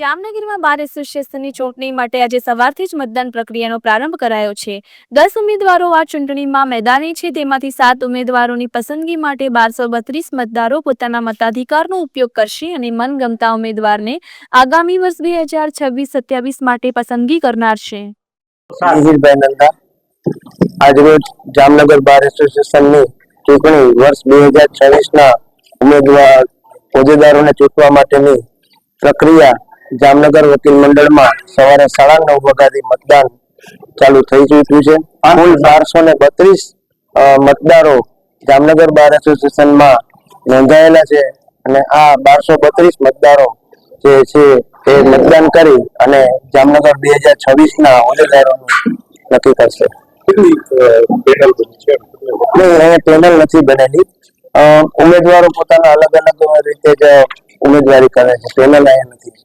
જામનગરમાં બાર એસોસિએશનની ચૂંટણી માટે આજે સવારથી જ મતદાન પ્રક્રિયાનો પ્રારંભ કરાયો છે। 10 ઉમેદવારો આ ચૂંટણીમાં મેદાની છે, તેમાંથી 7 ઉમેદવારોની પસંદગી માટે 1232 મતદારો પોતાના મતાધિકારનો ઉપયોગ કરશે અને મનગમતા ઉમેદવારને આગામી વર્ષ 2026-27 માટે પસંદગી કરનાર છે। આજરોજ જામનગર બાર એસોસિએશનની ચૂંટણી વર્ષ 2026ના ઉમેદવાર હોદ્દેદારોને ચૂંટવા માટેની પ્રક્રિયા જામનગર વકીલ મંડળમાં સવારે 9:30 વાગ્યાથી મતદાન ચાલુ થઈ ચૂક્યું છે। કુલ 1232 મતદારો જામનગર બાર એસોસિએશનમાં નોંધાયેલા છે અને આ 1232 મતદારો જે છે એ મતદાન કરી અને જામનગર 2026ના હોદ્દેદારોનું નક્કી કરશે। પેનલ નથી બનેલી, ઉમેદવારો પોતાના અલગ અલગ રીતે જ ઉમેદવારી કરે છે, પેનલ અહીંયા નથી।